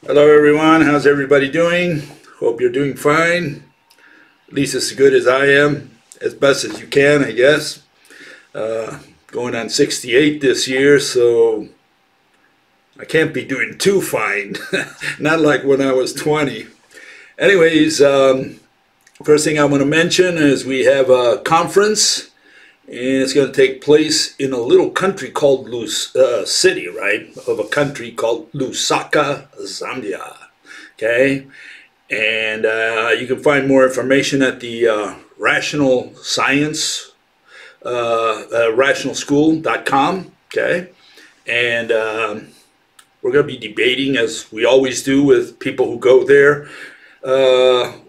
Hello everyone, how's everybody doing? Hope you're doing fine, at least as good as I am, as best as you can, I guess. Going on 68 this year, so I can't be doing too fine, not like when I was 20. Anyways, first thing I want to mention is we have a conference, and it's going to take place in a little country called city, right, of a country called Lusaka, Zambia. Okay, and you can find more information at the Rational Science, rationalschool.com. Okay, and we're going to be debating, as we always do with people who go there,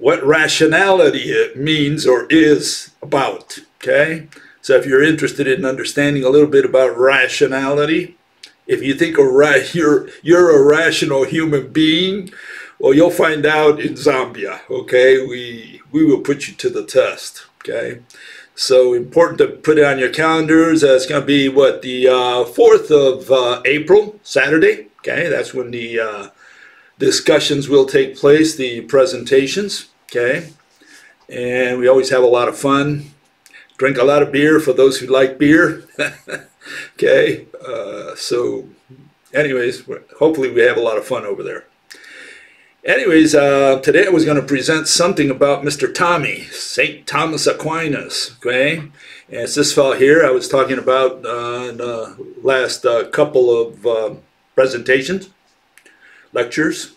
what rationality it means or is about. Okay, so if you're interested in understanding a little bit about rationality, if you think you're a rational human being, well, you'll find out in Zambia. Okay, we will put you to the test. Okay, so important to put it on your calendars. It's going to be what, the 4th of April, Saturday. Okay, that's when the discussions will take place, the presentations. Okay, and we always have a lot of fun. Drink a lot of beer for those who like beer. Okay, so anyways, hopefully we have a lot of fun over there. Anyways, today I was going to present something about Mr. Tommy, St. Thomas Aquinas. Okay, and it's this fellow here I was talking about in the last couple of presentations, lectures.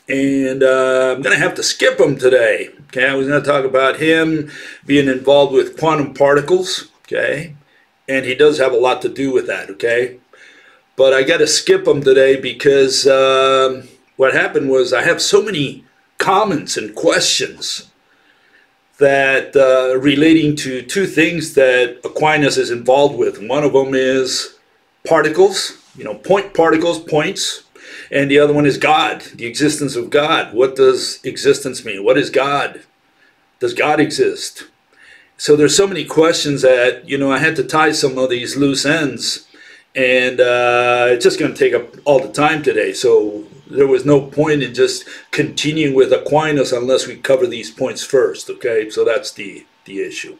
And I'm going to have to skip him today. Okay, I was going to talk about him being involved with quantum particles. Okay, and he does have a lot to do with that. Okay, but I got to skip him today because what happened was I have so many comments and questions that relating to two things that Aquinas is involved with. One of them is particles, point particles, points. And the other one is God, the existence of God. What does existence mean? What is God? Does God exist? So there's so many questions that, I had to tie some of these loose ends. And it's just going to take up all the time today. So there was no point in just continuing with Aquinas unless we cover these points first. Okay, so that's the issue.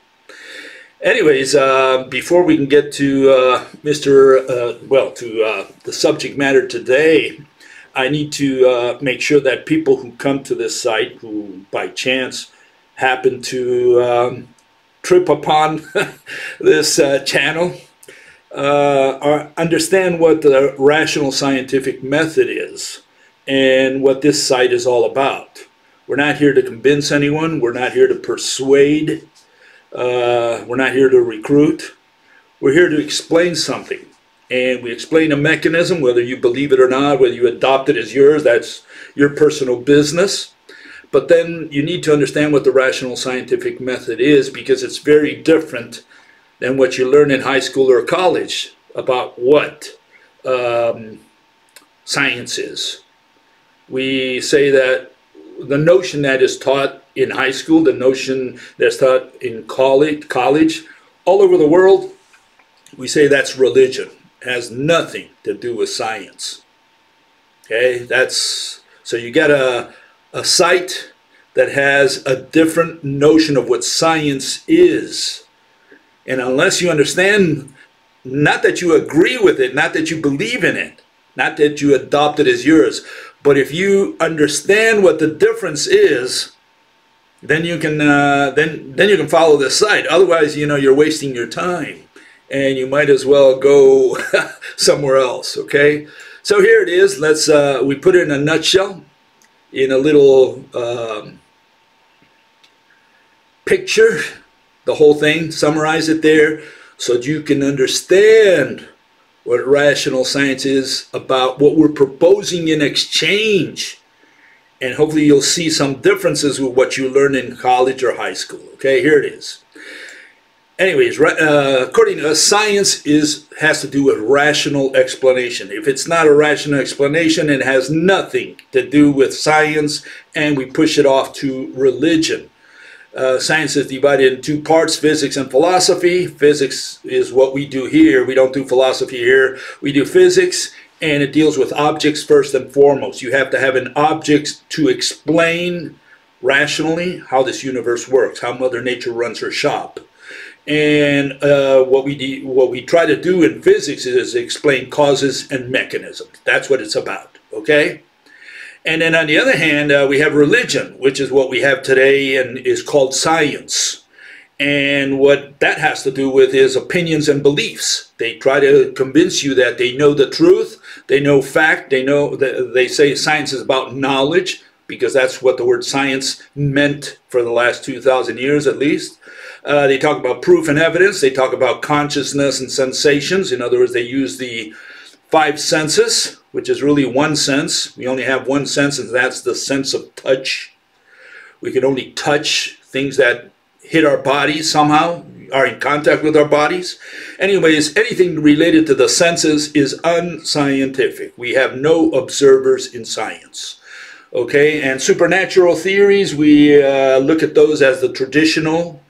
Anyways, before we can get to the subject matter today, I need to make sure that people who come to this site, who by chance happen to trip upon this channel, understand what the rational scientific method is and what this site is all about. We're not here to convince anyone. We're not here to persuade. We're not here to recruit. We're here to explain something. And we explain a mechanism, whether you believe it or not, whether you adopt it as yours, that's your personal business. But then you need to understand what the rational scientific method is, because it's very different than what you learn in high school or college about what science is. We say that the notion that is taught in high school, the notion that's taught in college, all over the world, we say that's religion. It has nothing to do with science. Okay, so you got a site that has a different notion of what science is. And unless you understand, not that you agree with it, not that you believe in it, not that you adopt it as yours, but if you understand what the difference is, then you can then you can follow this site. Otherwise, you're wasting your time, and you might as well go somewhere else. Okay, so here it is. Let's we put it in a nutshell, in a little picture, the whole thing. Summarize it there so that you can understand what rational science is about, what we're proposing in exchange. And hopefully you'll see some differences with what you learn in college or high school. Okay, here it is. Anyways, according to us, science has to do with rational explanation. If it's not a rational explanation, it has nothing to do with science, and we push it off to religion. Science is divided in two parts, physics and philosophy. Physics is what we do here. We don't do philosophy here. We do physics. and it deals with objects first and foremost. You have to have an object to explain rationally how this universe works, how Mother Nature runs her shop. And what we try to do in physics is explain causes and mechanisms. That's what it's about, okay? And then on the other hand, we have religion, which is what we have today and is called science. And what that has to do with is opinions and beliefs. They try to convince you that they know the truth, they know fact, they say science is about knowledge, because that's what the word science meant for the last 2,000 years at least. They talk about proof and evidence. They talk about consciousness and sensations. In other words, they use the five senses, which is really one sense. We only have one sense, and that's the sense of touch. We can only touch things that hit our bodies somehow, are in contact with our bodies. Anyways, anything related to the senses is unscientific. We have no observers in science. Okay, and supernatural theories, we look at those as the traditional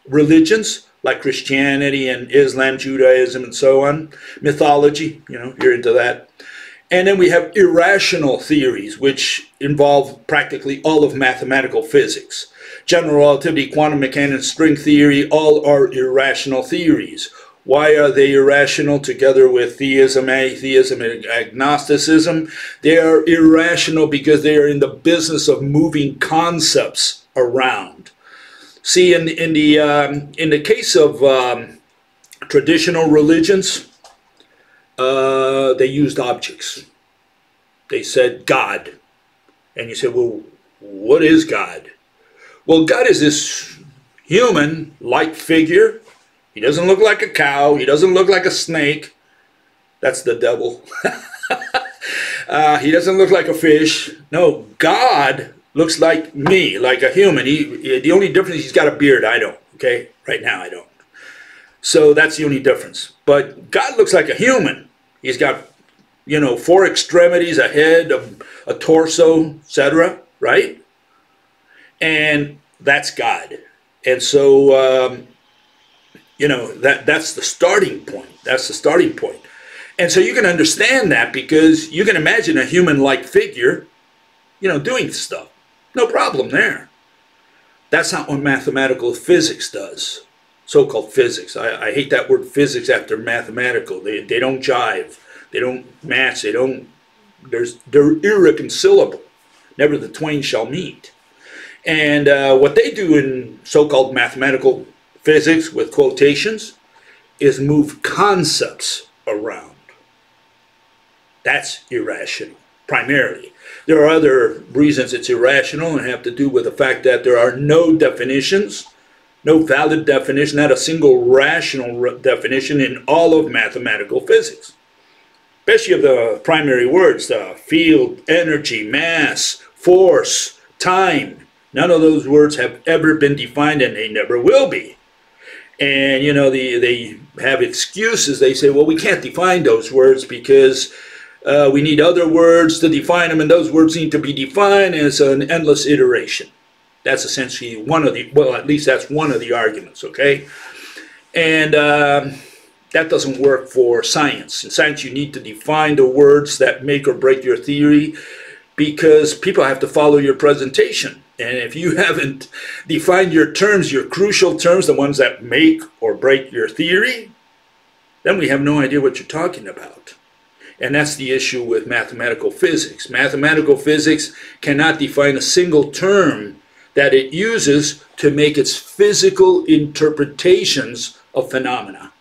religions, like Christianity and Islam, Judaism, and so on. Mythology, you're into that. And then we have irrational theories, which involve practically all of mathematical physics. General relativity, quantum mechanics, string theory, all are irrational theories. Why are they irrational together with theism, atheism, and agnosticism? They are irrational because they are in the business of moving concepts around. See, in the case of traditional religions, they used objects. They said God. And you say, well, what is God? Well, God is this human-like figure. He doesn't look like a cow. He doesn't look like a snake. That's the devil. He doesn't look like a fish. No, God looks like me, like a human. The only difference is he's got a beard. I don't. Okay? Right now, I don't. So that's the only difference. But God looks like a human. He's got, four extremities, a head, a torso, etc. Right? And that's God. And so... that's the starting point. That's the starting point. And so you can understand that because you can imagine a human-like figure, doing stuff. No problem there. That's not what mathematical physics does. So-called physics. I hate that word physics after mathematical. They don't jive. They don't match. They're irreconcilable. Never the twain shall meet. And what they do in so-called mathematical physics, with quotations, is move concepts around. That's irrational, primarily. There are other reasons it's irrational and have to do with the fact that there are no definitions, no valid definition, not a single rational definition in all of mathematical physics. Especially of the primary words, field, energy, mass, force, time. None of those words have ever been defined, and they never will be. And, they have excuses. They say, well, we can't define those words because we need other words to define them, and those words need to be defined, and it's an endless iteration. That's essentially at least that's one of the arguments, okay? And that doesn't work for science. In science, you need to define the words that make or break your theory because people have to follow your presentation. And if you haven't defined your terms, your crucial terms, the ones that make or break your theory, then we have no idea what you're talking about. And that's the issue with mathematical physics. Mathematical physics cannot define a single term that it uses to make its physical interpretations of phenomena.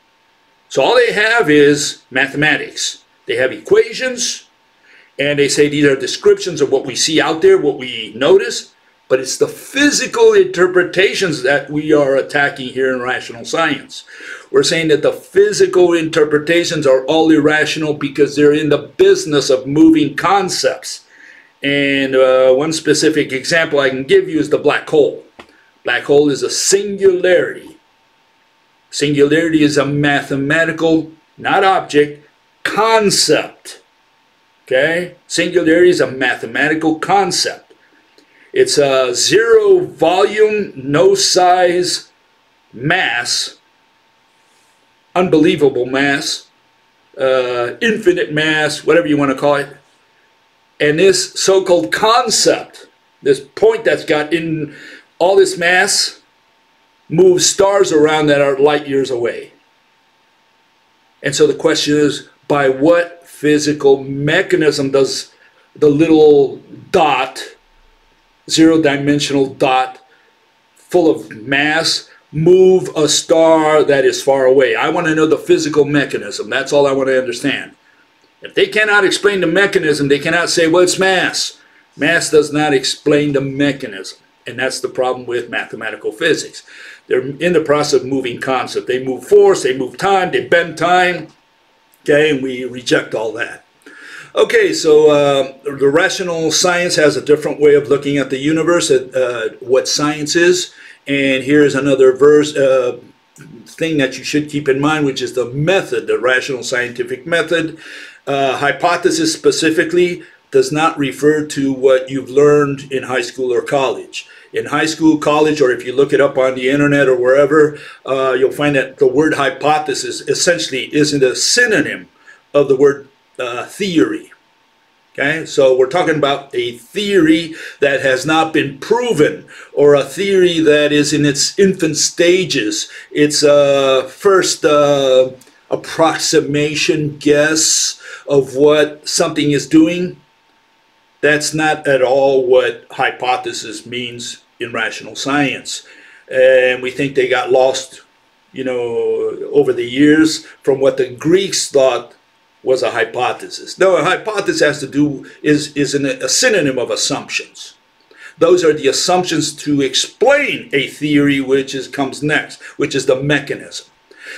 So all they have is mathematics. They have equations, and they say these are descriptions of what we see out there, what we notice. But it's the physical interpretations that we are attacking here in rational science. We're saying that the physical interpretations are all irrational because they're in the business of moving concepts. And one specific example I can give you is the black hole. Black hole is a singularity. Singularity is a mathematical, not object, concept. Okay? Singularity is a mathematical concept. It's a zero volume, no size mass, unbelievable mass, infinite mass, whatever you want to call it. And this so-called concept, this point that's got in all this mass, moves stars around that are light years away. And so the question is, by what physical mechanism does the little dot, zero-dimensional dot, full of mass, move a star that is far away? I want to know the physical mechanism. That's all I want to understand. If they cannot explain the mechanism, they cannot say, well, it's mass. Mass does not explain the mechanism. And that's the problem with mathematical physics. They're in the process of moving concept. They move force, they move time, they bend time. Okay, and we reject all that. Okay, so the rational science has a different way of looking at the universe, at what science is. And here's another thing that you should keep in mind, which is the method, the rational scientific method. Hypothesis specifically does not refer to what you've learned in high school or college. In high school, college, or if you look it up on the internet or wherever, you'll find that the word hypothesis essentially isn't a synonym of the word theory. Okay, so we're talking about a theory that has not been proven, or a theory that is in its infant stages. It's a first approximation, guess of what something is doing. That's not at all what hypothesis means in rational science. And we think they got lost, you know, over the years from what the Greeks thought was a hypothesis. No, a hypothesis has to do, is a synonym of assumptions. Those are the assumptions to explain a theory, which comes next, which is the mechanism.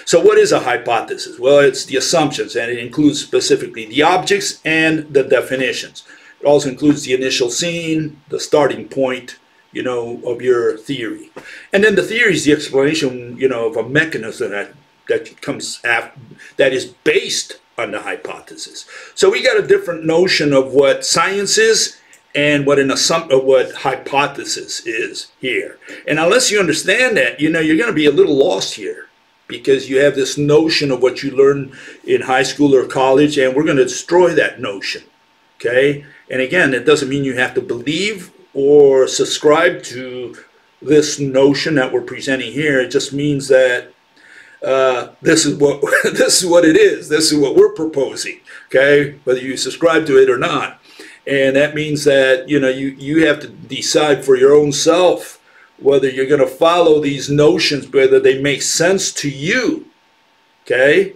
So what is a hypothesis? Well, it's the assumptions, and it includes specifically the objects and the definitions. It also includes the initial scene, the starting point, you know, of your theory. And then the theory is the explanation, you know, of a mechanism that comes after, that is based on the hypothesis. So we got a different notion of what science is and what what hypothesis is here. And unless you understand that, you know, you're going to be a little lost here, because you have this notion of what you learned in high school or college, and we're going to destroy that notion. Okay? And again, it doesn't mean you have to believe or subscribe to this notion that we're presenting here. It just means that this is what this is what it is. This is what we're proposing. Okay, whether you subscribe to it or not, and that means that, you know, you have to decide for your own self whether you're going to follow these notions, whether they make sense to you. Okay,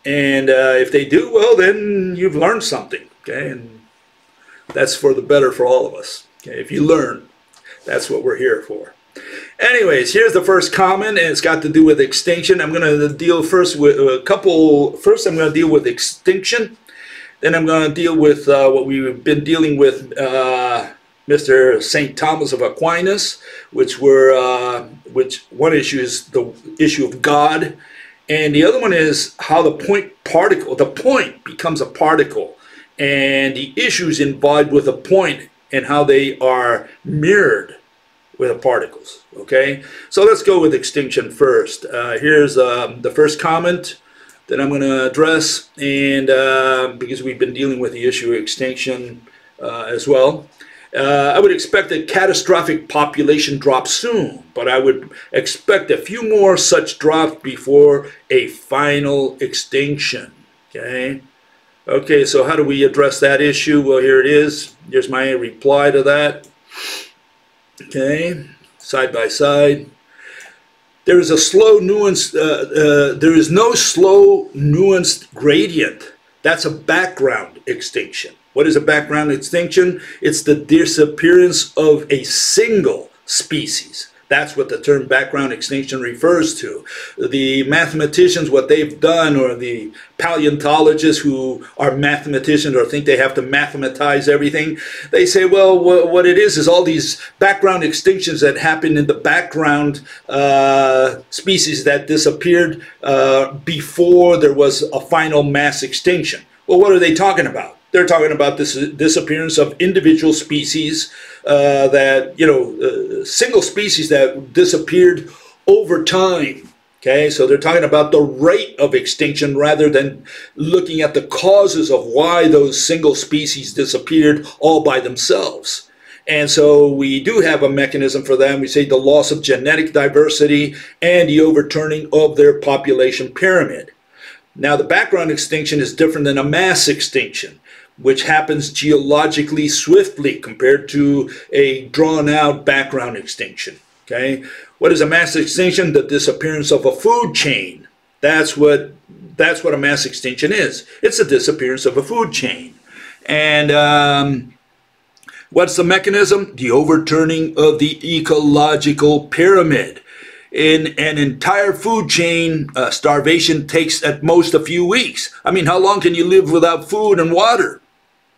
and if they do, well, then you've learned something. Okay, and that's for the better for all of us. Okay, if you learn, that's what we're here for. Anyways, here's the first comment, and it's got to do with extinction. I'm going to deal first with a couple. First, I'm going to deal with extinction. Then I'm going to deal with what we've been dealing with, Mr. St. Thomas of Aquinas, which one issue is the issue of God, and the other one is how the point becomes a particle, and the issues involved with a point and how they are mirrored with the particles. Okay, so let's go with extinction first. Here's the first comment that I'm going to address, and because we've been dealing with the issue of extinction as well. I would expect a catastrophic population drop soon, but I would expect a few more such drops before a final extinction. Okay. Okay, so how do we address that issue? Well, here it is. Here's my reply to that. Okay, side by side. There is a slow nuanced. There is no slow nuanced gradient. That's a background extinction. What is a background extinction? It's the disappearance of a single species. That's what the term background extinction refers to. The mathematicians, what they've done, or the paleontologists who are mathematicians or think they have to mathematize everything, they say, well, what it is all these background extinctions that happen in the background, species that disappeared before there was a final mass extinction. Well, what are they talking about? They're talking about this disappearance of individual species that, single species that disappeared over time. Okay, so they're talking about the rate of extinction rather than looking at the causes of why those single species disappeared all by themselves. And so we do have a mechanism for that. We say the loss of genetic diversity and the overturning of their population pyramid. Now, the background extinction is different than a mass extinction, which happens geologically swiftly compared to a drawn-out background extinction. Okay, what is a mass extinction? The disappearance of a food chain. That's what a mass extinction is. It's the disappearance of a food chain. And what's the mechanism? The overturning of the ecological pyramid. In an entire food chain, starvation takes at most a few weeks. I mean, how long can you live without food and water?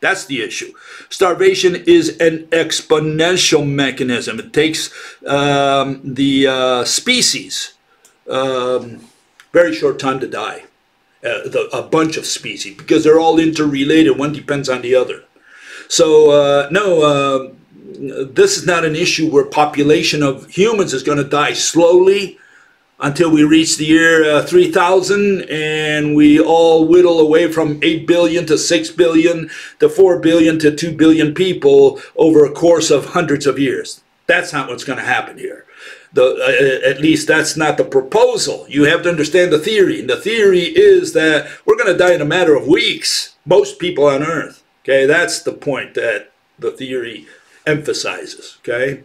That's the issue. Starvation is an exponential mechanism. It takes the species very short time to die, a bunch of species, because they're all interrelated. One depends on the other. So no, this is not an issue where population of humans is going to die slowly until we reach the year 3000 and we all whittle away from 8 billion to 6 billion to 4 billion to 2 billion people over a course of hundreds of years. That's not what's going to happen here. At least that's not the proposal. You have to understand the theory. And the theory is that we're going to die in a matter of weeks, most people on Earth. Okay, that's the point that the theory emphasizes. Okay,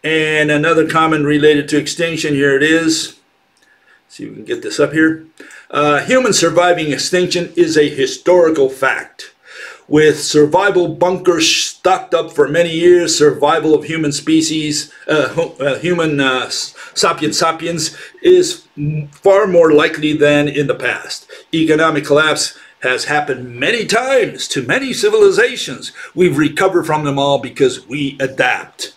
and another comment related to extinction, here it is. See if we can get this up here. Human surviving extinction is a historical fact. With survival bunkers stocked up for many years, survival of human species, sapiens sapiens, is far more likely than in the past. Economic collapse has happened many times to many civilizations. We've recovered from them all because we adapt.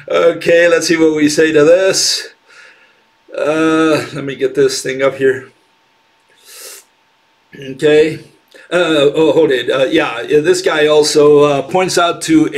Okay, let's see what we say to this. Let me get this thing up here. Okay. Oh, hold it. Yeah, this guy also points out to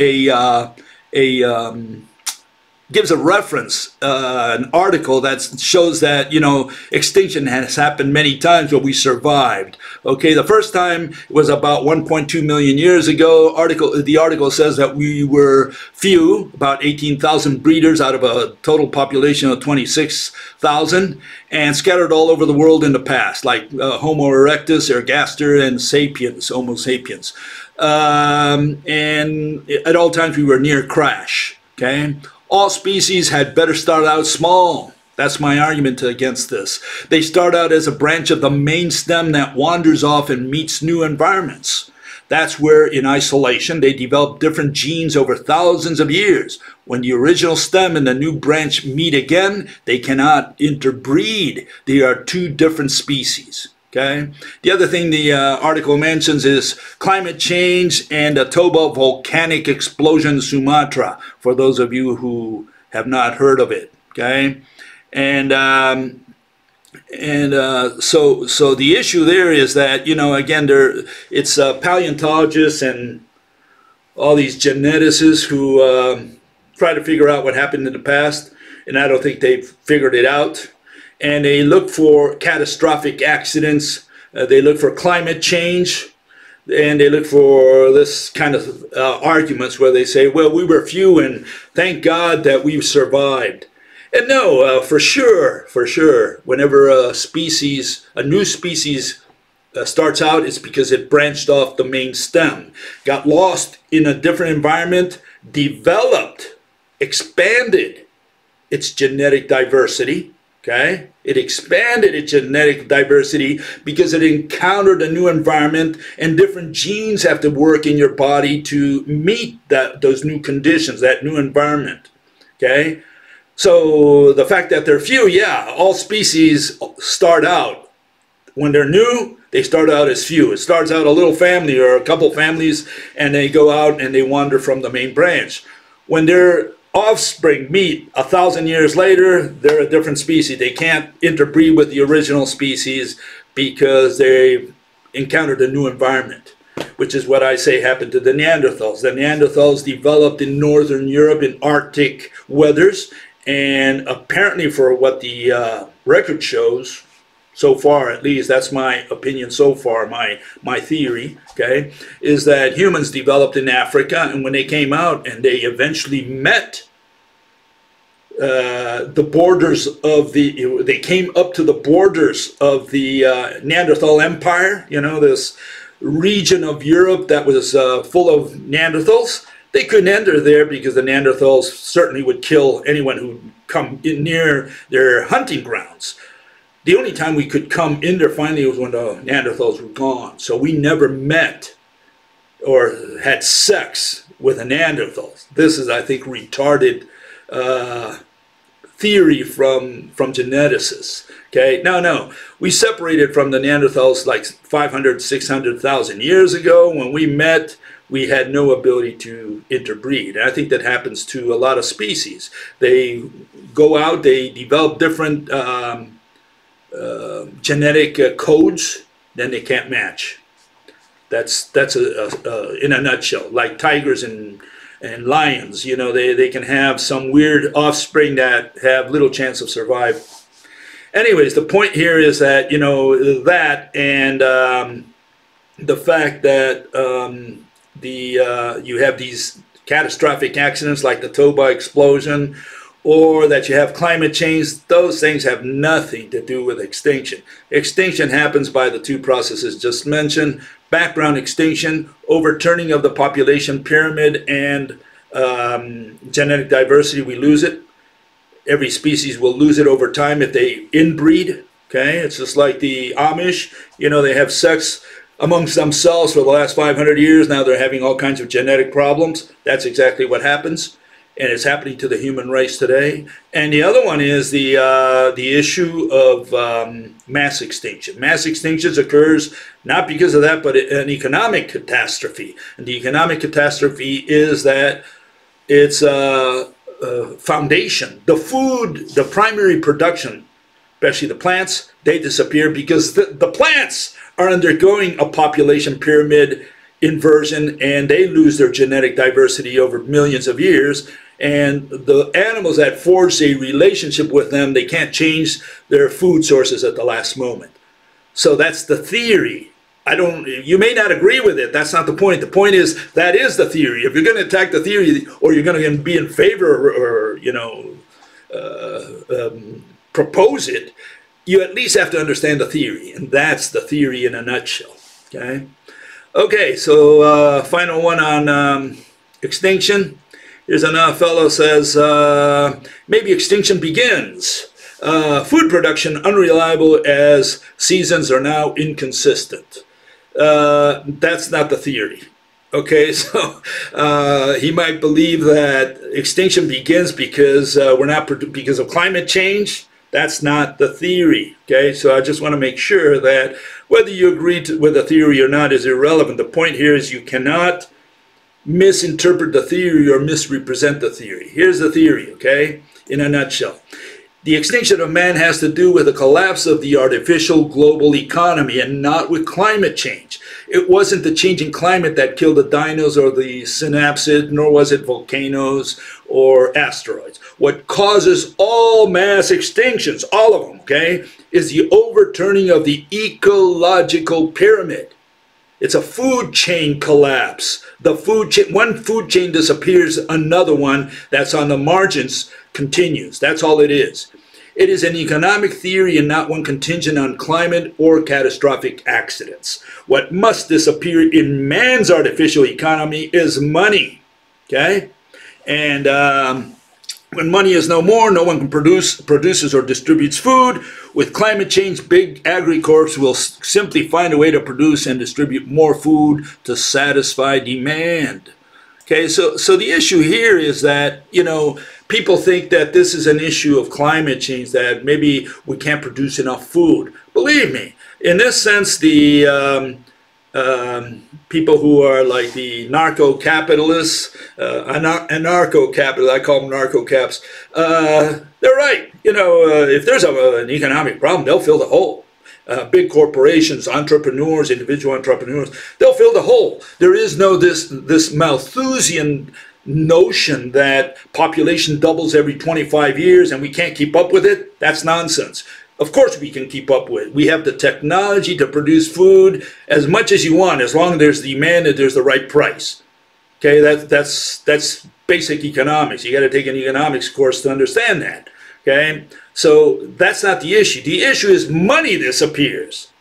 gives a reference, an article that shows that, you know, extinction has happened many times, but we survived. Okay, the first time was about 1.2 million years ago. The article says that we were few, about 18,000 breeders out of a total population of 26,000, and scattered all over the world in the past, like Homo erectus, ergaster, and sapiens, Homo sapiens. And at all times we were near crash. Okay. All species had better start out small. That's my argument against this. They start out as a branch of the main stem that wanders off and meets new environments. That's where, in isolation, they develop different genes over thousands of years. When the original stem and the new branch meet again, they cannot interbreed. They are two different species. Okay. The other thing the article mentions is climate change and a Toba volcanic explosion in Sumatra, for those of you who have not heard of it. Okay. And so the issue there is that, you know, again, it's paleontologists and all these geneticists who try to figure out what happened in the past, and I don't think they've figured it out. And they look for catastrophic accidents, they look for climate change, and they look for this kind of arguments where they say, well, we were few and thank God that we've survived. And no, for sure, whenever a new species starts out, it's because it branched off the main stem, got lost in a different environment, developed, expanded its genetic diversity. Okay, it expanded its genetic diversity because it encountered a new environment, and different genes have to work in your body to meet those new conditions, that new environment. Okay, so the fact that they're few, yeah, all species start out, when they're new, they start out as few. It starts out a little family or a couple families, and they go out and they wander from the main branch. When they're offspring meet 1,000 years later, they're a different species. They can't interbreed with the original species because they encountered a new environment, which is what I say happened to the Neanderthals. The Neanderthals developed in Northern Europe in Arctic weathers, and apparently for what the record shows, so far at least, that's my opinion so far, my theory, okay, is that humans developed in Africa, and when they came out and they eventually met the borders of they came up to the borders of the Neanderthal Empire, you know, this region of Europe that was full of Neanderthals. They couldn't enter there because the Neanderthals certainly would kill anyone who come in near their hunting grounds. The only time we could come in there finally was when the Neanderthals were gone. So we never met or had sex with the Neanderthals. This is, I think, retarded theory from geneticists. Okay, no, we separated from the Neanderthals like 500, 600,000 years ago. When we met, we had no ability to interbreed. And I think that happens to a lot of species. They go out, they develop different genetic codes, then they can't match. That's in a nutshell. Like tigers and lions, you know, they can have some weird offspring that have little chance of survival. Anyways, the point here is that, you know, that and the fact that you have these catastrophic accidents like the Toba explosion, or that you have climate change, those things have nothing to do with extinction. Extinction happens by the two processes just mentioned: background extinction, overturning of the population pyramid, and genetic diversity. We lose it. Every species will lose it over time if they inbreed. Okay, it's just like the Amish. You know, they have sex amongst themselves for the last 500 years. Now they're having all kinds of genetic problems. That's exactly what happens, and it's happening to the human race today. And the other one is the issue of mass extinction. Mass extinctions occurs not because of that, but an economic catastrophe. And the economic catastrophe is that it's foundation, the food, the primary production, especially the plants, they disappear because the plants are undergoing a population pyramid inversion, and they lose their genetic diversity over millions of years. And the animals that forge a relationship with them, they can't change their food sources at the last moment. So that's the theory. You may not agree with it. That's not the point. The point is, that is the theory. If you're going to attack the theory, or you're going to be in favor, or you know, propose it, you at least have to understand the theory. And that's the theory in a nutshell. Okay. Okay, so final one on extinction. Here's another fellow says, maybe extinction begins. Food production unreliable as seasons are now inconsistent. That's not the theory. Okay, so he might believe that extinction begins because because of climate change. That's not the theory. Okay, so I just want to make sure that whether you agree with the theory or not is irrelevant. The point here is you cannot misinterpret the theory or misrepresent the theory. Here's the theory, okay, in a nutshell. The extinction of man has to do with the collapse of the artificial global economy and not with climate change. It wasn't the changing climate that killed the dinos or the synapsid, nor was it volcanoes or asteroids. What causes all mass extinctions, all of them, okay, is the overturning of the ecological pyramid. It's a food chain collapse. One food chain disappears, another one that's on the margins continues. That's all it is. It is an economic theory and not one contingent on climate or catastrophic accidents. What must disappear in man's artificial economy is money. Okay? And when money is no more, no one can produces or distributes food. With climate change, big agricorps will simply find a way to produce and distribute more food to satisfy demand. Okay, so the issue here is that, you know, people think that this is an issue of climate change, that maybe we can't produce enough food. Believe me, in this sense, the people who are like the narco-capitalists, anarcho-capitalists, I call them narco-caps, they're right. You know, if there's an economic problem, they'll fill the hole. Big corporations, entrepreneurs, individual entrepreneurs, they'll fill the hole. There is no this Malthusian notion that population doubles every 25 years and we can't keep up with it. That's nonsense. Of course we can keep up with it. We have the technology to produce food as much as you want, as long as there's demand and there's the right price. Okay, that's basic economics. You got to take an economics course to understand that. Okay, so that's not the issue. The issue is money disappears.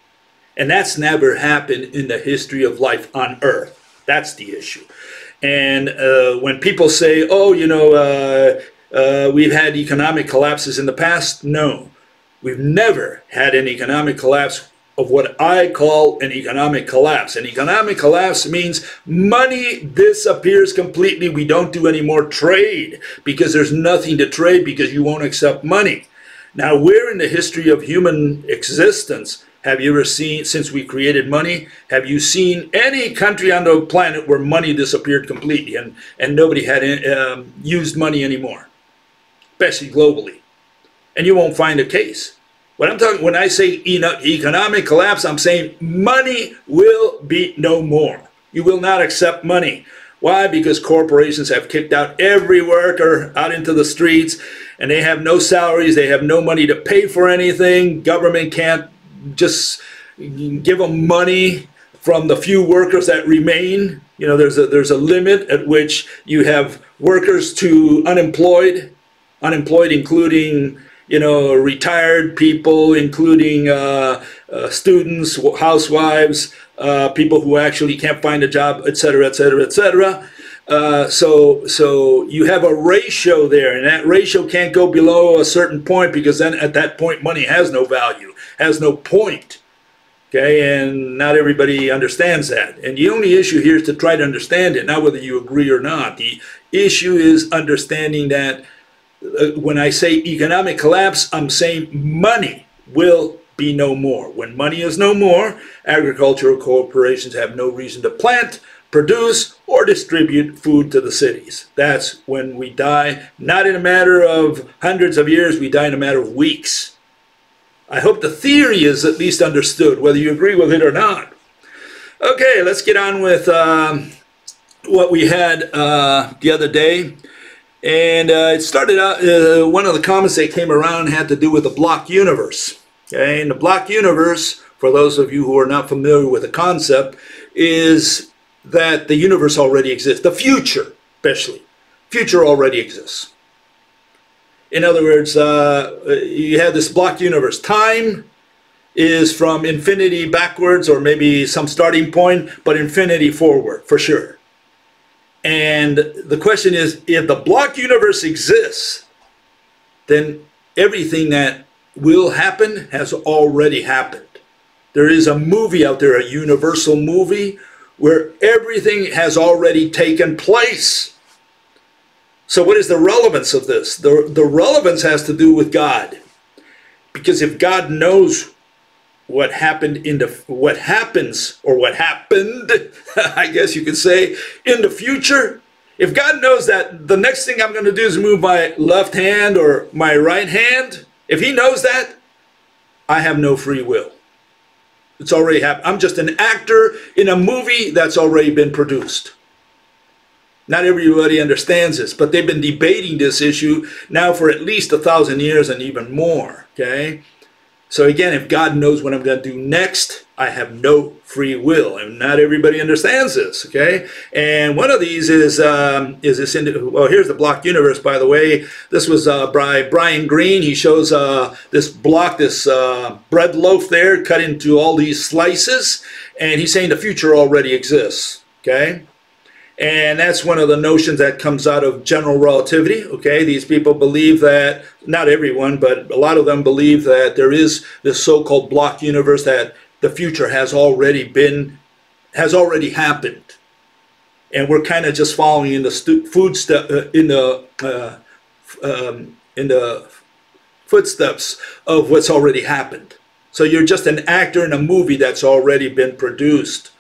And that's never happened in the history of life on Earth. That's the issue. And when people say, oh, you know, we've had economic collapses in the past, no. We've never had an economic collapse of what I call an economic collapse. An economic collapse means money disappears completely. We don't do any more trade because there's nothing to trade because you won't accept money. Now, where in the history of human existence have you ever seen, since we created money, have you seen any country on the planet where money disappeared completely and nobody had used money anymore, especially globally? And you won't find a case. What I'm talking, when I say economic collapse, I'm saying money will be no more. You will not accept money. Why? Because corporations have kicked out every worker out into the streets, and they have no salaries, they have no money to pay for anything. Government can't just give them money from the few workers that remain. You know, there's a limit at which you have workers to unemployed including, you know, retired people, including students, housewives, people who actually can't find a job, etc., etc., etc. So you have a ratio there, and that ratio can't go below a certain point, because then at that point money has no value, has no point. Okay, and not everybody understands that. And the only issue here is to try to understand it, not whether you agree or not. The issue is understanding that when I say economic collapse, I'm saying money will be no more. When money is no more, agricultural corporations have no reason to plant, produce, or distribute food to the cities. That's when we die, not in a matter of hundreds of years, we die in a matter of weeks. I hope the theory is at least understood, whether you agree with it or not. Okay, let's get on with what we had the other day. And it started out, one of the comments that came around had to do with the block universe. Okay, and the block universe, for those of you who are not familiar with the concept, is that the universe already exists. The future, especially. Future already exists. In other words, you have this block universe. Time is from infinity backwards, or maybe some starting point, but infinity forward, for sure. And the question is, if the block universe exists, then everything that will happen has already happened. There is a movie out there, a universal movie, where everything has already taken place. So what is the relevance of this? The relevance has to do with God. Because if God knows what happened what happens, or what happened, I guess you could say, in the future, if God knows that the next thing I'm going to do is move my left hand or my right hand, if he knows that, I have no free will. It's already happened. I'm just an actor in a movie that's already been produced. Not everybody understands this, but they've been debating this issue now for at least 1,000 years and even more. Okay? So again, if God knows what I'm going to do next, I have no free will, and not everybody understands this. Okay, and one of these is this. Well, here's the block universe, by the way. This was by Brian Greene. He shows this block, this bread loaf there, cut into all these slices, and he's saying the future already exists. Okay. And that's one of the notions that comes out of general relativity. Okay, these people believe that, not everyone, but a lot of them believe that there is this so-called block universe, that the future has already happened, and we're kind of just following in the footsteps of what's already happened. So you're just an actor in a movie that's already been produced.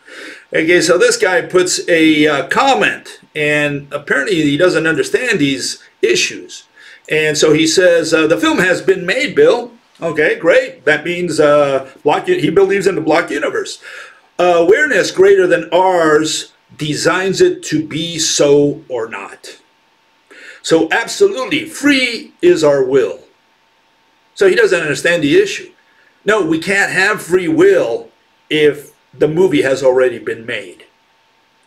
Okay, so this guy puts a comment, and apparently he doesn't understand these issues. And so he says, the film has been made, Bill. Okay, great. That means he believes in the block universe. Awareness greater than ours designs it to be so or not. So absolutely, free is our will. So he doesn't understand the issue. No, we can't have free will if the movie has already been made.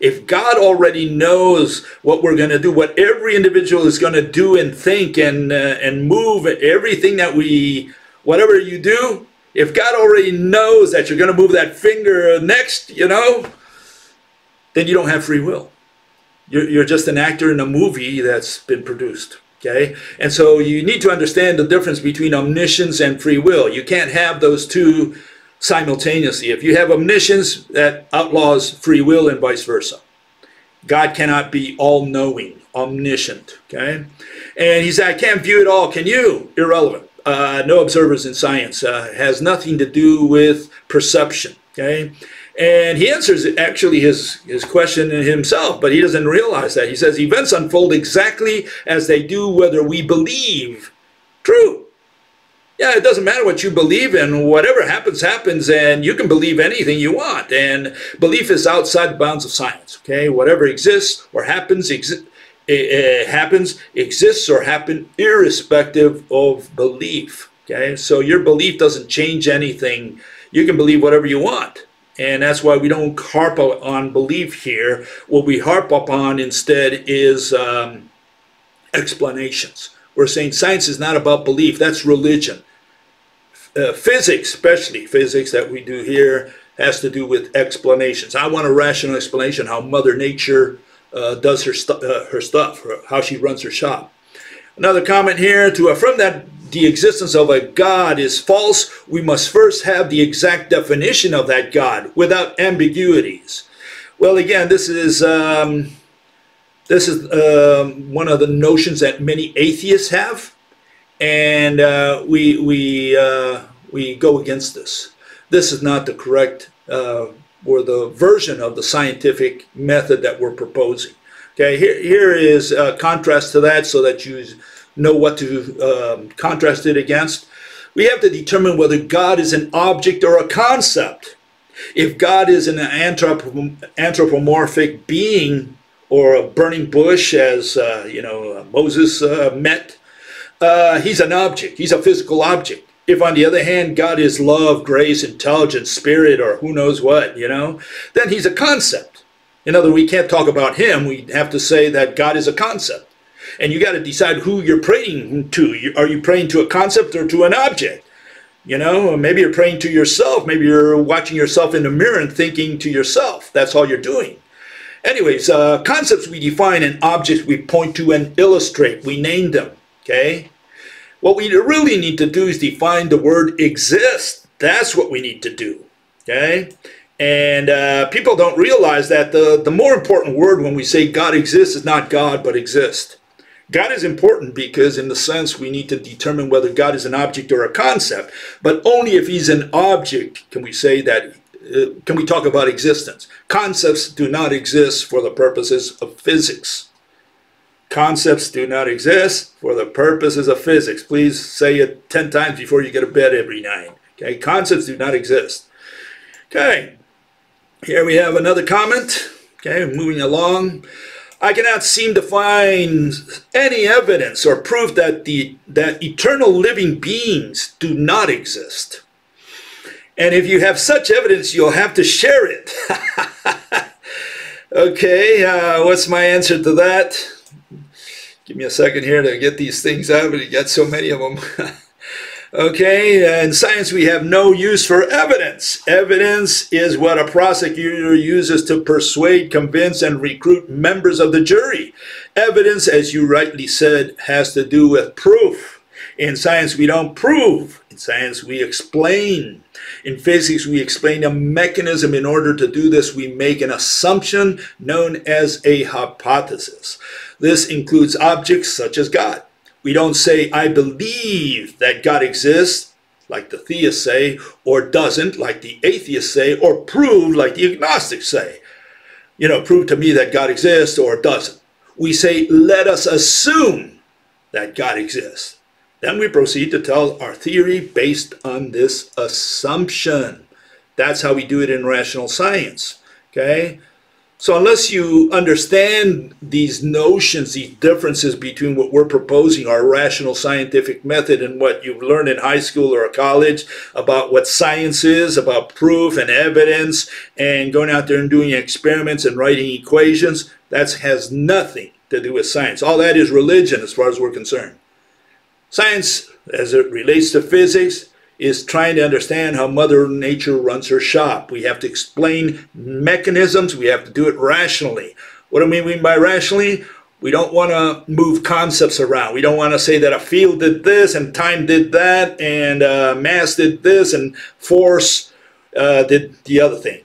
If God already knows what we're going to do, what every individual is going to do and think and move, everything that whatever you do, if God already knows that you're going to move that finger next, then you don't have free will. You're just an actor in a movie that's been produced. Okay? And so you need to understand the difference between omniscience and free will. You can't have those two simultaneously. If you have omniscience, that outlaws free will and vice versa. God cannot be all-knowing, omniscient. Okay? And he said, I can't view it all. Can you? Irrelevant. No observers in science. Has nothing to do with perception. Okay? And he answers actually his question himself, but he doesn't realize that. He says, events unfold exactly as they do whether we believe. True. Yeah, it doesn't matter what you believe in. Whatever happens, happens, and you can believe anything you want. And belief is outside the bounds of science. Okay, whatever exists or happens, exists or happens irrespective of belief. Okay, so your belief doesn't change anything. You can believe whatever you want. And that's why we don't harp on belief here. What we harp upon instead is explanations. We're saying science is not about belief. That's religion. Physics, especially physics that we do here, has to do with explanations. I want a rational explanation how Mother Nature does her stuff, how she runs her shop. Another comment here, to affirm that the existence of a God is false, we must first have the exact definition of that God without ambiguities. Well, again, this is one of the notions that many atheists have, and we go against this. This is not the correct or the version of the scientific method that we're proposing. Okay, here is a contrast to that so that you know what to contrast it against. We have to determine whether God is an object or a concept. If God is an anthropomorphic being or a burning bush, as Moses met, he's an object. He's a physical object. If, on the other hand, God is love, grace, intelligence, spirit, or who knows what, then he's a concept. In other words, we can't talk about him. We have to say that God is a concept. And you got to decide who you're praying to. Are you praying to a concept or to an object? Maybe you're praying to yourself. Maybe you're watching yourself in the mirror and thinking to yourself. That's all you're doing. Anyways, concepts we define and objects we point to and illustrate. We name them. Okay? What we really need to do is define the word exist. That's what we need to do. Okay? And people don't realize that the more important word when we say God exists is not God, but exist. God is important because, in the sense, we need to determine whether God is an object or a concept. But only if he's an object can we say that, can we talk about existence. Concepts do not exist for the purposes of physics. Concepts do not exist for the purposes of physics. Please say it 10 times before you go to bed every night. Okay, concepts do not exist. Okay, here we have another comment. Okay, moving along. I cannot seem to find any evidence or proof that that eternal living beings do not exist. And if you have such evidence, you'll have to share it. Okay, what's my answer to that? Give me a second here to get these things out, but you got so many of them. Okay, in science we have no use for evidence. Evidence is what a prosecutor uses to persuade, convince, and recruit members of the jury. Evidence, as you rightly said, has to do with proof. In science we don't prove. In science we explain. In physics we explain a mechanism. In order to do this we make an assumption known as a hypothesis. This includes objects such as God. We don't say, I believe that God exists, like the theists say, or doesn't, like the atheists say, or prove, like the agnostics say. Prove to me that God exists or doesn't. We say, let us assume that God exists. Then we proceed to tell our theory based on this assumption. That's how we do it in rational science. Okay? So unless you understand these notions, these differences between what we're proposing, our rational scientific method, and what you've learned in high school or college about what science is, about proof and evidence, and going out there and doing experiments and writing equations, that has nothing to do with science. All that is religion as far as we're concerned. Science, as it relates to physics, is trying to understand how Mother Nature runs her shop. We have to explain mechanisms. We have to do it rationally. What do we mean by rationally? We don't want to move concepts around. We don't want to say that a field did this and time did that and mass did this and force did the other thing.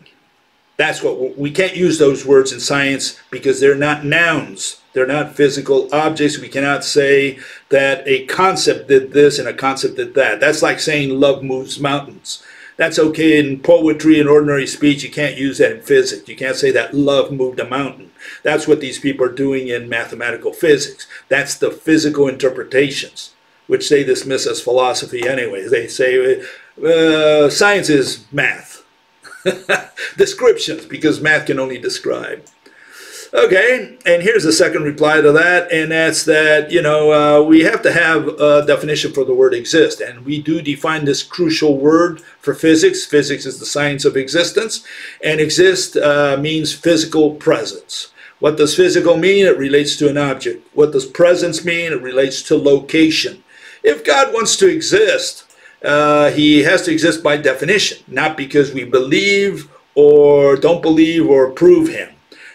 That's what we can't use those words in science because they're not nouns. They're not physical objects. We cannot say that a concept did this and a concept did that. That's like saying love moves mountains. That's okay in poetry and ordinary speech. You can't use that in physics. You can't say that love moved a mountain. That's what these people are doing in mathematical physics. That's the physical interpretations, which they dismiss as philosophy anyway. They say science is math. Descriptions, because math can only describe. Okay, and here's the second reply to that, and that's that, we have to have a definition for the word exist, and we do define this crucial word for physics. Physics is the science of existence, and exist means physical presence. What does physical mean? It relates to an object. What does presence mean? It relates to location. If God wants to exist, he has to exist by definition, not because we believe or don't believe or prove him.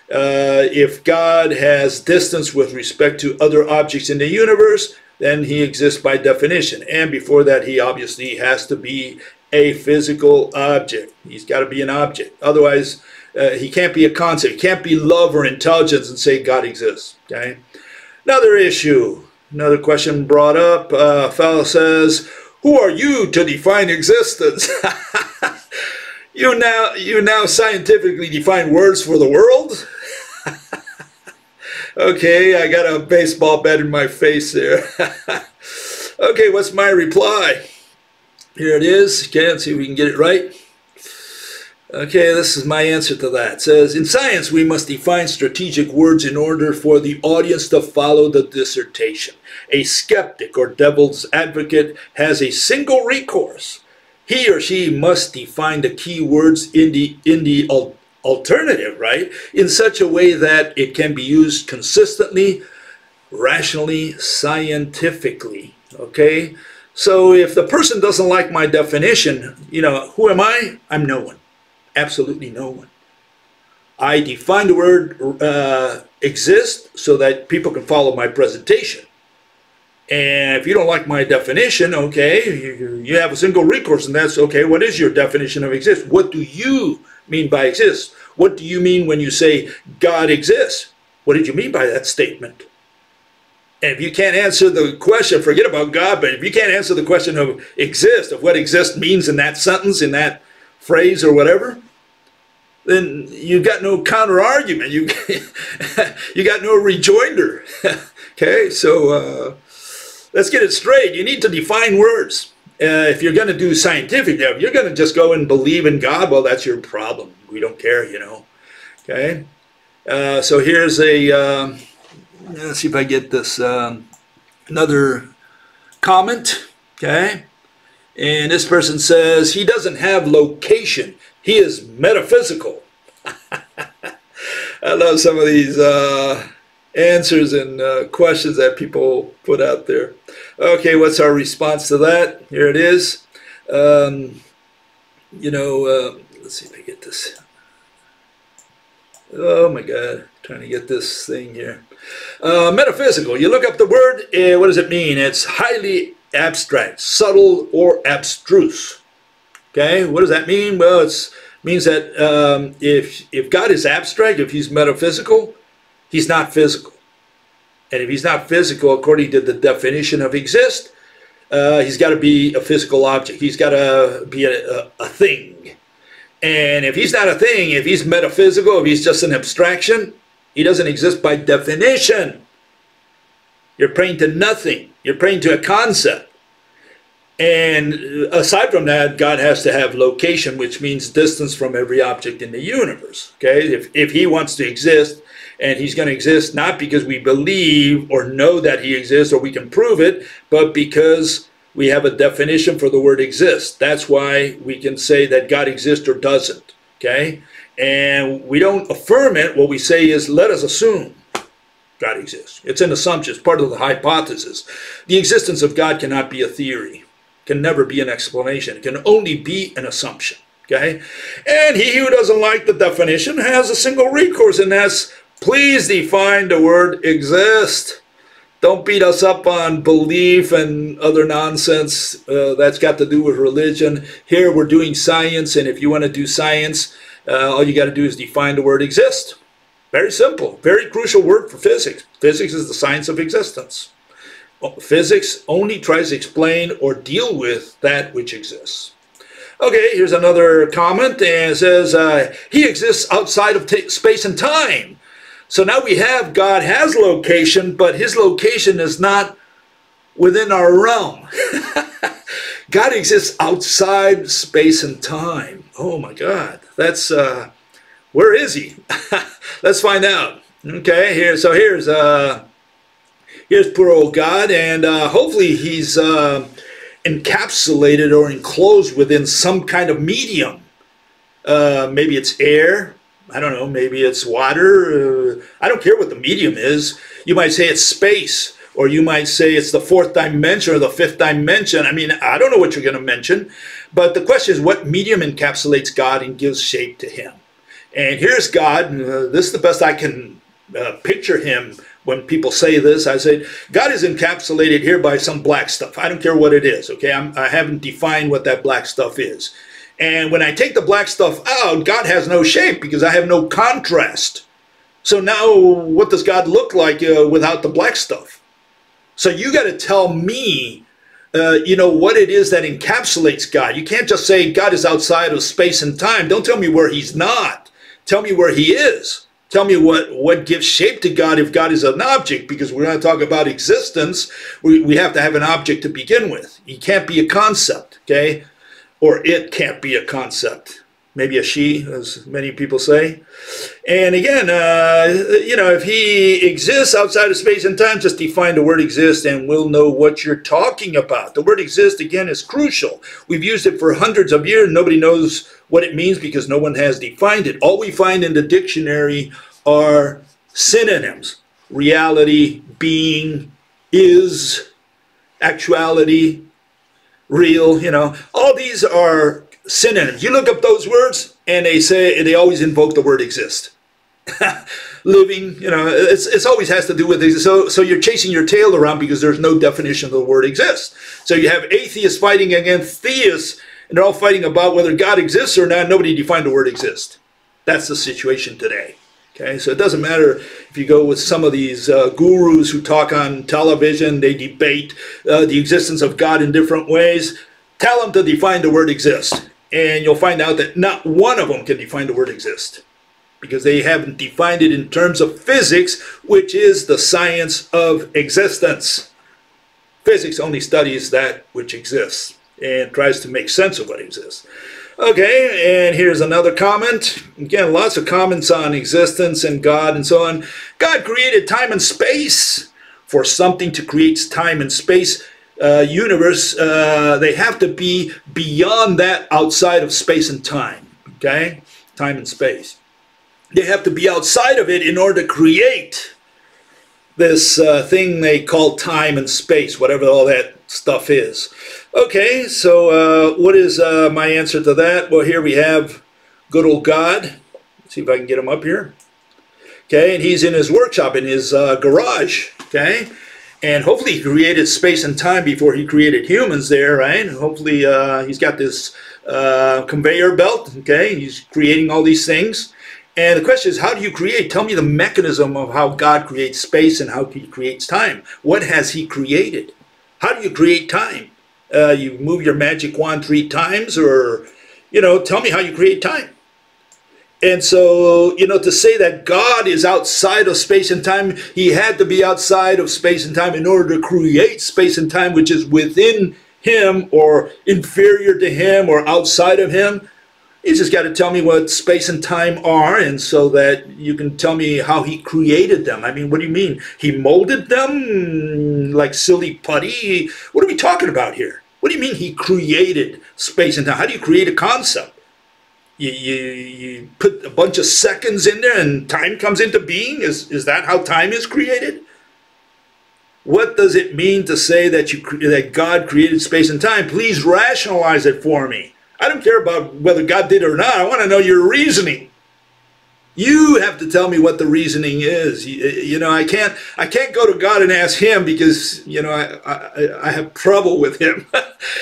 If God has distance with respect to other objects in the universe, then he exists by definition. And before that, he obviously has to be a physical object. He's got to be an object. Otherwise, he can't be a concept. He can't be love or intelligence and say God exists. Okay? Another issue, another question brought up. A fellow says, who are you to define existence? You now scientifically define words for the world? Okay, I got a baseball bat in my face there. Okay, what's my reply? Here it is. Okay, let's see if we can get it right. Okay, this is my answer to that. It says, in science, we must define strategic words in order for the audience to follow the dissertation. A skeptic or devil's advocate has a single recourse. He or she must define the key words in the alternative, right, in such a way that it can be used consistently, rationally, scientifically. Okay, so if the person doesn't like my definition, who am I? I'm no one. Absolutely no one. I define the word exist so that people can follow my presentation. And if you don't like my definition, okay, you have a single recourse, and that's okay. What is your definition of exist? What do you mean by exist? What do you mean when you say God exists? What did you mean by that statement? And if you can't answer the question, forget about God, but if you can't answer the question of exist, of what exist means in that sentence, in that phrase or whatever, then you've got no counter argument. You got no rejoinder. Okay, so let's get it straight. You need to define words. If you're going to do scientific, if you're going to just go and believe in God, well, that's your problem. We don't care, Okay, so here's a, let's see if I get this, another comment, okay? And this person says, he doesn't have location. He is metaphysical. I love some of these answers and questions that people put out there. Okay, what's our response to that? Here it is. Let's see if I get this. Oh my God, trying to get this thing here. Metaphysical, you look up the word, what does it mean? It's highly abstract, subtle, or abstruse. Okay, what does that mean? Well, it means that if God is abstract, if he's metaphysical, he's not physical. And if he's not physical, according to the definition of exist, he's got to be a physical object. He's got to be a thing. And if he's not a thing, if he's metaphysical, if he's just an abstraction, he doesn't exist by definition. You're praying to nothing. You're praying to a concept. And aside from that, God has to have location, which means distance from every object in the universe. Okay, if he wants to exist, and he's going to exist not because we believe or know that he exists or we can prove it, but because we have a definition for the word exist. That's why we can say that God exists or doesn't. Okay, and we don't affirm it. What we say is, let us assume God exists. It's an assumption. It's part of the hypothesis. The existence of God cannot be a theory. Can never be an explanation. It can only be an assumption. Okay? And he who doesn't like the definition has a single recourse, and that's, please define the word exist. Don't beat us up on belief and other nonsense that's got to do with religion. Here we're doing science, and if you want to do science, all you got to do is define the word exist. Very simple. Very crucial word for physics. Physics is the science of existence. Physics only tries to explain or deal with that which exists. Okay, here's another comment, and it says, he exists outside of space and time. So now we have God has location, but his location is not within our realm. God exists outside space and time. Oh my God, that's, where is he? Let's find out. Okay, here's poor old God, and hopefully he's encapsulated or enclosed within some kind of medium. Maybe it's air. I don't know. Maybe it's water. I don't care what the medium is. You might say it's space, or you might say it's the fourth dimension or the fifth dimension. I mean, I don't know what you're going to mention, but the question is, what medium encapsulates God and gives shape to him? And here's God. This is the best I can picture him. When people say this, I say, God is encapsulated here by some black stuff. I don't care what it is, okay? I haven't defined what that black stuff is. And when I take the black stuff out, God has no shape because I have no contrast. So now what does God look like without the black stuff? So you got to tell me, what it is that encapsulates God. You can't just say God is outside of space and time. Don't tell me where he's not. Tell me where he is. Tell me what gives shape to God if God is an object, because we're going to talk about existence. We have to have an object to begin with. He can't be a concept, okay? Or it can't be a concept. Maybe a she, as many people say. And again, if he exists outside of space and time, just define the word exist and we'll know what you're talking about. The word exist, again, is crucial. We've used it for hundreds of years. Nobody knows what it means because no one has defined it. All we find in the dictionary are synonyms. Reality, being, is, actuality, real, all these are synonyms. You look up those words and they always invoke the word exist. Living, it's always has to do with it. So you're chasing your tail around because there's no definition of the word exist. So you have atheists fighting against theists, and they're all fighting about whether God exists or not. Nobody defined the word exist. That's the situation today. Okay, so it doesn't matter if you go with some of these gurus who talk on television, they debate the existence of God in different ways. Tell them to define the word exist, and you'll find out that not one of them can define the word exist because they haven't defined it in terms of physics, which is the science of existence. Physics only studies that which exists and tries to make sense of what exists. Okay, and here's another comment. Again, lots of comments on existence and God and so on. God created time and space. For something to create time and space, universe, they have to be beyond that, outside of space and time. Okay, time and space. They have to be outside of it in order to create this thing they call time and space, whatever all that stuff is. Okay, so what is my answer to that? Well, here we have good old God. Let's see if I can get him up here. Okay, and he's in his workshop, in his garage. Okay, and hopefully he created space and time before he created humans there, right? Hopefully he's got this conveyor belt. Okay, he's creating all these things. And the question is, how do you create? Tell me the mechanism of how God creates space and how he creates time. What has he created? How do you create time? You move your magic wand 3 times, or, tell me how you create time. And so, to say that God is outside of space and time, he had to be outside of space and time in order to create space and time, which is within him or inferior to him or outside of him. You just got to tell me what space and time are, and so that you can tell me how he created them. I mean, what do you mean? He molded them like silly putty? What are we talking about here? What do you mean he created space and time? How do you create a concept? You put a bunch of seconds in there and time comes into being? Is that how time is created? What does it mean to say that that God created space and time? Please rationalize it for me. I don't care about whether God did it or not. I want to know your reasoning. You have to tell me what the reasoning is. You know, I can't go to God and ask him because, you know, I have trouble with him.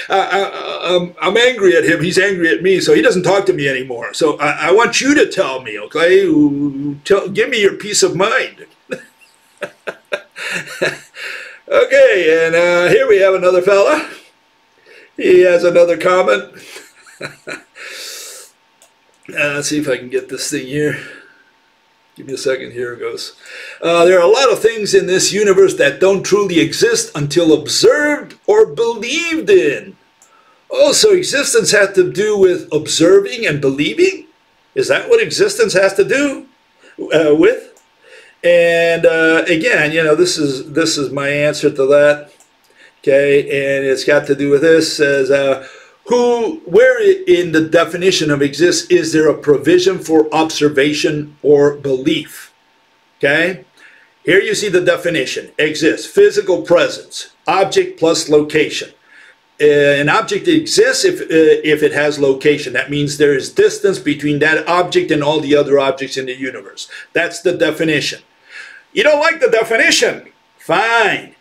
I'm angry at him. He's angry at me. So he doesn't talk to me anymore. So I want you to tell me, okay? Give me your peace of mind. Okay, and here we have another fella. He has another comment. Let's see if I can get this thing here. Give me a second. Here it goes. There are a lot of things in this universe that don't truly exist until observed or believed in. Oh, so existence has to do with observing and believing? Is that what existence has to do with? And again, you know, this is my answer to that. Okay, and it's got to do with this. Says, where in the definition of exists is there a provision for observation or belief? Okay, here you see the definition. Exists, physical presence, object plus location. An object exists if it has location. That means there is distance between that object and all the other objects in the universe. That's the definition. You don't like the definition? Fine.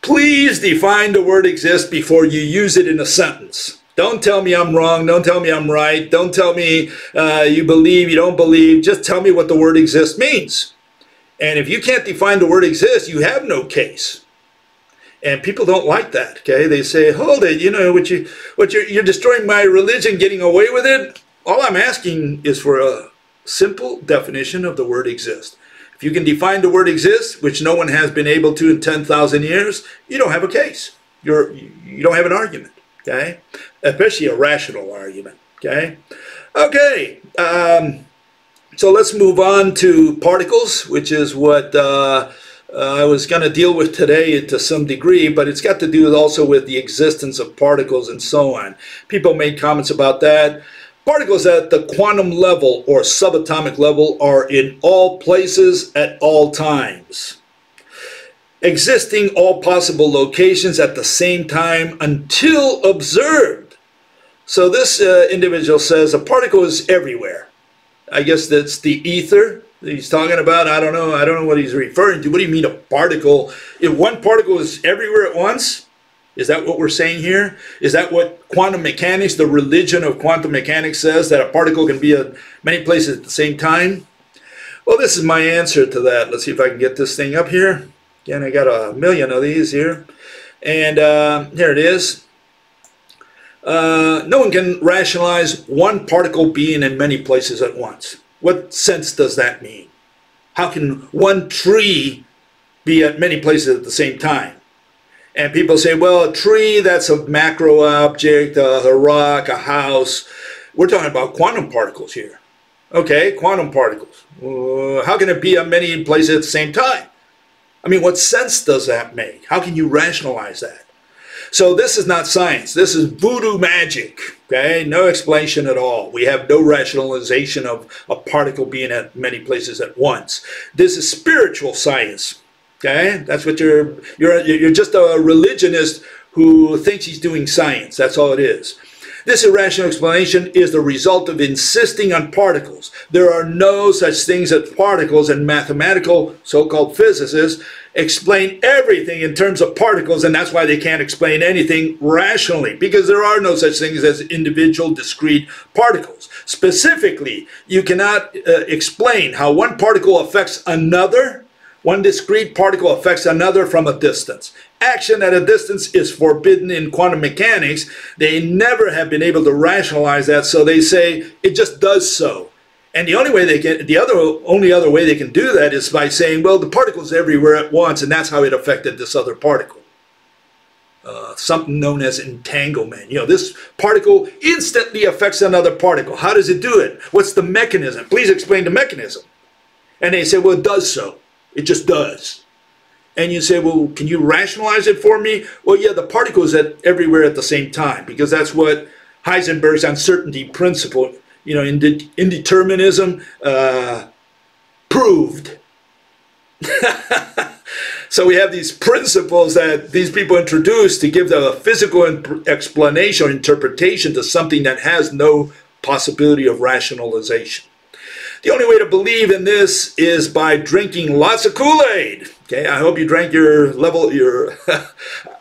Please define the word exist before you use it in a sentence. Don't tell me I'm wrong. Don't tell me I'm right. Don't tell me you believe, you don't believe. Just tell me what the word exist means. And if you can't define the word exist, you have no case. And people don't like that, okay? They say, hold it, you know, you're destroying my religion, getting away with it. All I'm asking is for a simple definition of the word exist. If you can define the word exist, which no one has been able to in 10,000 years, you don't have a case. You don't have an argument, okay? Especially a rational argument, okay? Okay, so let's move on to particles, which is what I was going to deal with today to some degree, but it's got to do also with the existence of particles and so on. People made comments about that. Particles at the quantum level or subatomic level are in all places at all times, existing all possible locations at the same time until observed. So this individual says a particle is everywhere. I guess that's the ether he's talking about. I don't know what he's referring to. What do you mean a particle? If one particle is everywhere at once, is that what we're saying here? Is that what quantum mechanics, the religion of quantum mechanics, says, that a particle can be at many places at the same time? Well, this is my answer to that. Let's see if I can get this thing up here. Again, I got a million of these here. And here it is. No one can rationalize one particle being in many places at once. What sense does that mean? How can one tree be at many places at the same time? And people say, well, a tree, that's a macro object, a rock, a house. We're talking about quantum particles here. Okay, quantum particles. How can it be at many places at the same time? I mean, what sense does that make? How can you rationalize that? So this is not science. This is voodoo magic. Okay, no explanation at all. We have no rationalization of a particle being at many places at once. This is spiritual science. Okay, that's what you're just a religionist who thinks he's doing science. That's all it is. This irrational explanation is the result of insisting on particles. There are no such things as particles, and mathematical so-called physicists explain everything in terms of particles, and that's why they can't explain anything rationally, because there are no such things as individual discrete particles. Specifically, you cannot explain how one particle affects another. One discrete particle affects another from a distance. Action at a distance is forbidden in quantum mechanics. They never have been able to rationalize that, so they say it just does so. And the only way they can, only other way they can do that is by saying, well, the particle's everywhere at once, and that's how it affected this other particle. something known as entanglement. You know, this particle instantly affects another particle. How does it do it? What's the mechanism? Please explain the mechanism. And they say, well, it does so. It just does. And you say, well, can you rationalize it for me? Well, yeah, the particle is everywhere at the same time, because that's what Heisenberg's uncertainty principle, you know, indeterminism proved. So we have these principles that these people introduced to give the physical explanation or interpretation to something that has no possibility of rationalization. The only way to believe in this is by drinking lots of Kool-Aid. Okay, I hope you drank your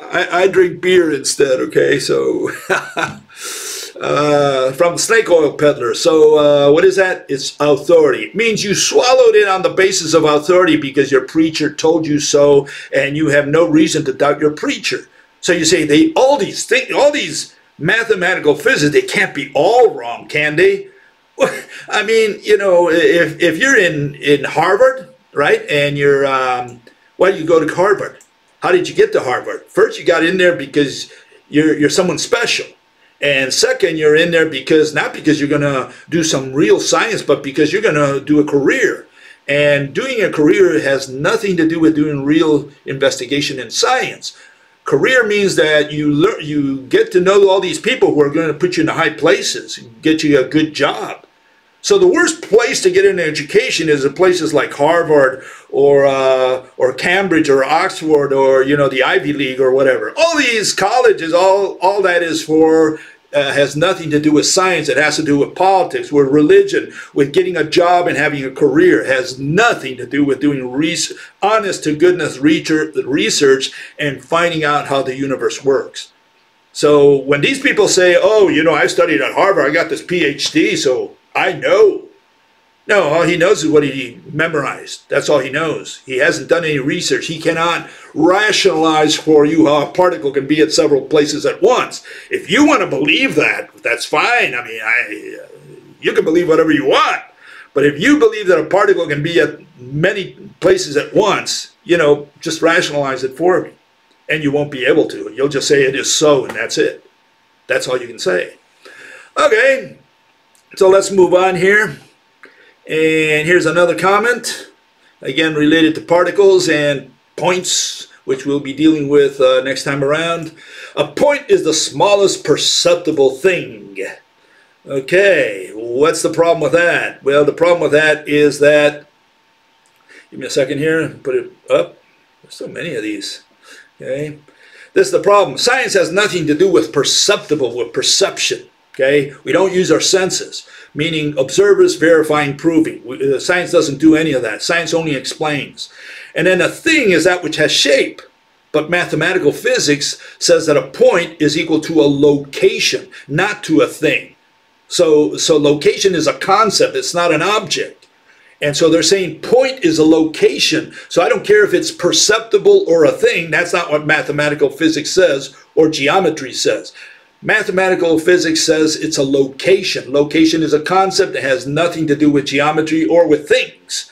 I drink beer instead, okay, so from the snake oil peddler. So what is that? It's authority. It means you swallowed it on the basis of authority because your preacher told you so, and you have no reason to doubt your preacher. So you say, all these mathematical physics, they can't be all wrong, can they? I mean, you know, if you're in Harvard, right, and you're, why did you go to Harvard? How did you get to Harvard? First, you got in there because you're someone special. And second, you're in there not because you're going to do some real science, but because you're going to do a career. And doing a career has nothing to do with doing real investigation in science. Career means that you get to know all these people who are going to put you in the high places, get you a good job. So the worst place to get an education is in places like Harvard or Cambridge or Oxford or, you know, the Ivy League or whatever. All these colleges, all that is for has nothing to do with science. It has to do with politics, with religion, with getting a job and having a career. It has nothing to do with doing honest to goodness research and finding out how the universe works. So when these people say, oh, you know, I studied at Harvard, I got this PhD, so I know. No, all he knows is what he memorized. That's all he knows. He hasn't done any research. He cannot rationalize for you how a particle can be at several places at once. If you want to believe that, that's fine. I mean, you can believe whatever you want. But if you believe that a particle can be at many places at once, you know, just rationalize it for me. And you won't be able to. You'll just say it is so, and that's it. That's all you can say. Okay, so let's move on here. And here's another comment, again related to particles and points, which we'll be dealing with next time around. A point is the smallest perceptible thing. Okay, what's the problem with that? Well, the problem with that is that, give me a second here, put it up. There's so many of these. Okay, this is the problem. Science has nothing to do with perceptible, with perception. Okay, we don't use our senses, meaning observers, verifying, proving. Science doesn't do any of that. Science only explains. And then a thing is that which has shape. But mathematical physics says that a point is equal to a location, not to a thing. So location is a concept. It's not an object. And so they're saying point is a location. So I don't care if it's perceptible or a thing. That's not what mathematical physics says or geometry says. Mathematical physics says it's a location. Location is a concept. It has nothing to do with geometry or with things.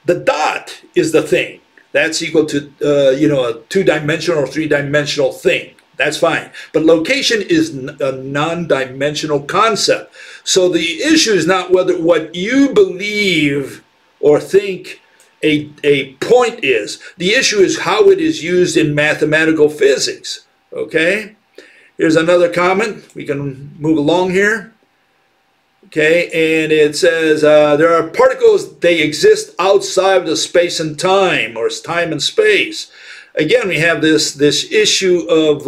The dot is the thing. That's equal to, you know, a two-dimensional or three-dimensional thing. That's fine. But location is a non-dimensional concept. So the issue is not whether what you believe or think a point is. The issue is how it is used in mathematical physics. Okay? Here's another comment. We can move along here. Okay, and it says there are particles, they exist outside of the space and time, or time and space. Again, we have this issue of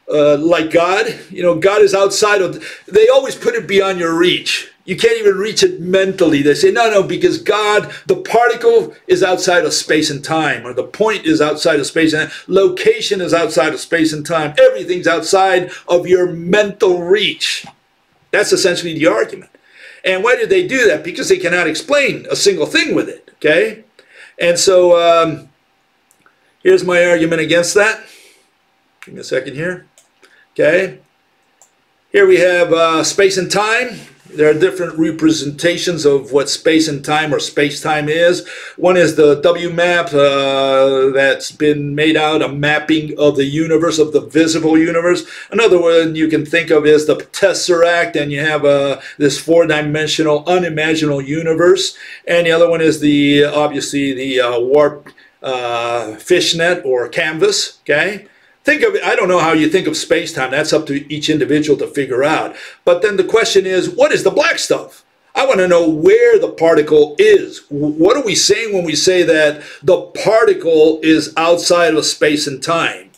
like God. You know, God is outside of, they always put it beyond your reach. You can't even reach it mentally. They say, no, because God, the particle is outside of space and time, or the point is outside of space and time. Location is outside of space and time. Everything's outside of your mental reach. That's essentially the argument. And why did they do that? Because they cannot explain a single thing with it, okay? And so here's my argument against that. Give me a second here. Okay. Here we have space and time. There are different representations of what space and time or space-time is. One is the WMAP that's been made out, a mapping of the universe, of the visible universe. Another one you can think of is the Tesseract, and you have this four-dimensional, unimaginable universe. And the other one is the, obviously, the warp fishnet or canvas, okay? Think of it, I don't know how you think of space-time. That's up to each individual to figure out. But then the question is, what is the black stuff? I want to know where the particle is. What are we saying when we say that the particle is outside of space and time?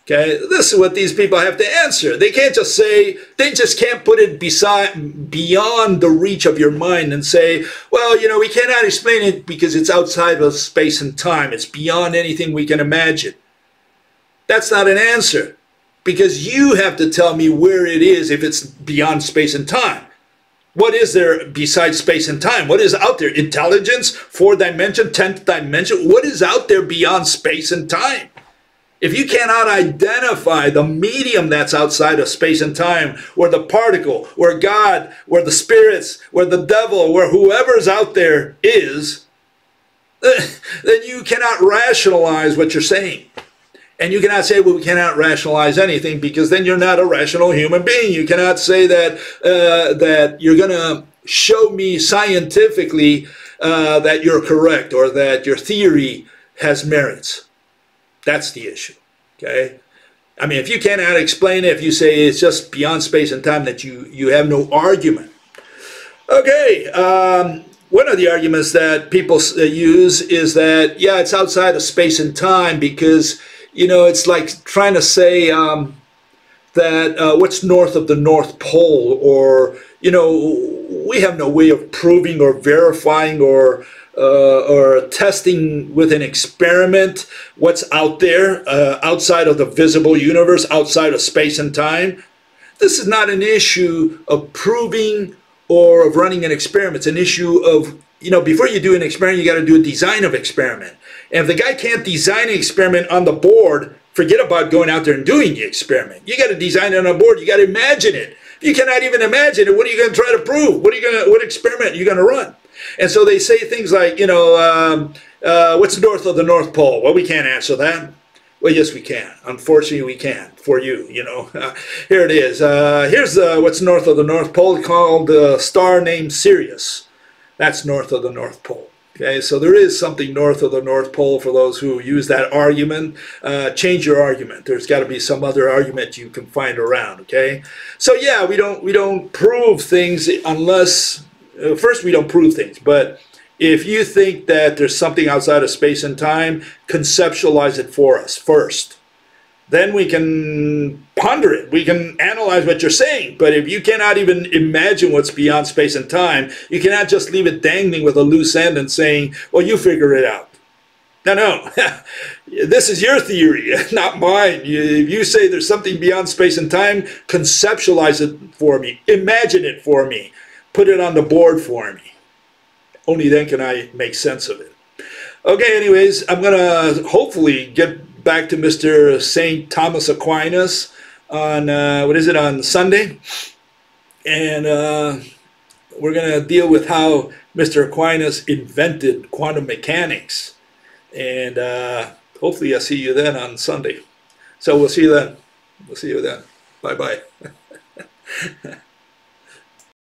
Okay, this is what these people have to answer. They can't just say, they just can't put it beyond the reach of your mind and say, well, you know, we cannot explain it because it's outside of space and time. It's beyond anything we can imagine. That's not an answer, because you have to tell me where it is if it's beyond space and time. What is there besides space and time? What is out there? Intelligence, fourth dimension, 10th dimension? What is out there beyond space and time? If you cannot identify the medium that's outside of space and time, or the particle, or God, or the spirits, or the devil, or whoever's out there is, then you cannot rationalize what you're saying. And you cannot say, well, we cannot rationalize anything, because then you're not a rational human being. You cannot say that that you're going to show me scientifically that you're correct, or that your theory has merits. That's the issue, okay? I mean, if you cannot explain it, if you say it's just beyond space and time, that you have no argument. Okay, one of the arguments that people use is that, yeah, it's outside of space and time because, you know, it's like trying to say that what's north of the North Pole, or, you know, we have no way of proving or verifying or testing with an experiment what's out there outside of the visible universe, outside of space and time. This is not an issue of proving or of running an experiment. It's an issue of, you know, before you do an experiment, you got to do a design of experiment. And if the guy can't design an experiment on the board, forget about going out there and doing the experiment. You got to design it on a board. You got to imagine it. If you cannot even imagine it, what are you going to try to prove? What experiment are you going to run? And so they say things like, you know, what's north of the North Pole? Well, we can't answer that. Well, yes, we can. Unfortunately, we can for you, you know. Here it is. Here's what's north of the North Pole, called a star named Sirius. That's north of the North Pole. Okay, so there is something north of the North Pole for those who use that argument. Change your argument. There's got to be some other argument you can find around, okay? So yeah, we don't prove things unless, first we don't prove things, but if you think that there's something outside of space and time, conceptualize it for us first. Then we can ponder it. We can analyze what you're saying. But if you cannot even imagine what's beyond space and time, you cannot just leave it dangling with a loose end and saying, well, you figure it out. No. This is your theory, not mine. If you say there's something beyond space and time, conceptualize it for me. Imagine it for me. Put it on the board for me. Only then can I make sense of it. Okay, anyways, I'm going to hopefully get back to Mr. St. Thomas Aquinas on, on Sunday. And we're going to deal with how Mr. Aquinas invented quantum mechanics. And hopefully I'll see you then on Sunday. So we'll see you then. We'll see you then. Bye-bye.